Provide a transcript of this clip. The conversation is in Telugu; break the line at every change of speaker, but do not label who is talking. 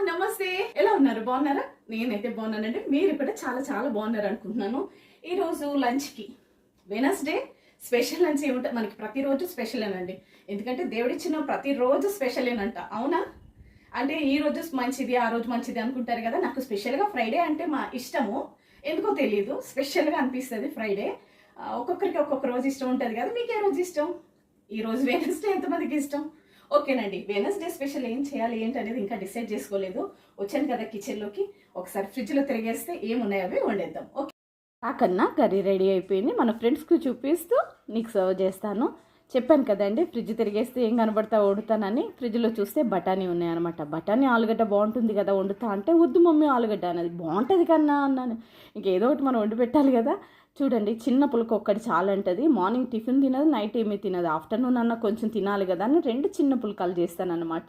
నమస్తే. ఎలా ఉన్నారు? బాగున్నారా? నేనైతే బాగున్నానండి. మీరు కూడా చాలా చాలా బాగున్నారు అనుకుంటున్నాను. ఈరోజు లంచ్కి వెనస్డే స్పెషల్ లంచ్ ఏముంటుంది మనకి? ప్రతిరోజు స్పెషలేనండి. ఎందుకంటే దేవుడిచ్చిన ప్రతిరోజు స్పెషలేనంట. అవునా? అంటే ఈ రోజు మంచిది, ఆ రోజు మంచిది అనుకుంటారు కదా. నాకు స్పెషల్గా ఫ్రైడే అంటే మా ఇష్టము. ఎందుకో తెలియదు, స్పెషల్గా అనిపిస్తుంది ఫ్రైడే. ఒక్కొక్కరికి ఒక్కొక్క రోజు ఇష్టం ఉంటుంది కదా. మీకు ఏ రోజు ఇష్టం? ఈ రోజు వెనస్డే ఎంతమందికి ఇష్టం? ఓకేనండి. వెనస్డే స్పెషల్ ఏం చేయాలి ఏంటి అనేది ఇంకా డిసైడ్ చేసుకోలేదు. వచ్చాను కదా కిచెన్లోకి, ఒకసారి ఫ్రిడ్జ్లో తిరిగేస్తే ఏమున్నాయో అవి వండేద్దాం. ఓకే, కాకన్నా కర్రీ రెడీ అయిపోయింది. మన ఫ్రెండ్స్కి చూపిస్తూ నీకు సర్వ్ చేస్తాను. చెప్పాను కదండి, ఫ్రిడ్జ్ తిరిగేస్తే ఏం కనబడతా వండుతానని. ఫ్రిడ్జ్లో చూస్తే బఠానీ ఉన్నాయన్నమాట. బఠానీ ఆలుగడ్డ బాగుంటుంది కదా వండుతా అంటే, వద్దు మమ్మీ ఆలుగడ్డ అన్నది. బాగుంటుంది కన్నా అన్నాను. ఇంకేదో ఒకటి మనం వండి పెట్టాలి కదా. చూడండి, చిన్న పులుకు ఒక్కటి చాలా అంటది. మార్నింగ్ టిఫిన్ తినదు, నైట్ ఏమీ తినదు. ఆఫ్టర్నూన్ అన్న కొంచెం తినాలి కదా అని 2 చిన్న పుల్కాలు చేస్తానన్నమాట.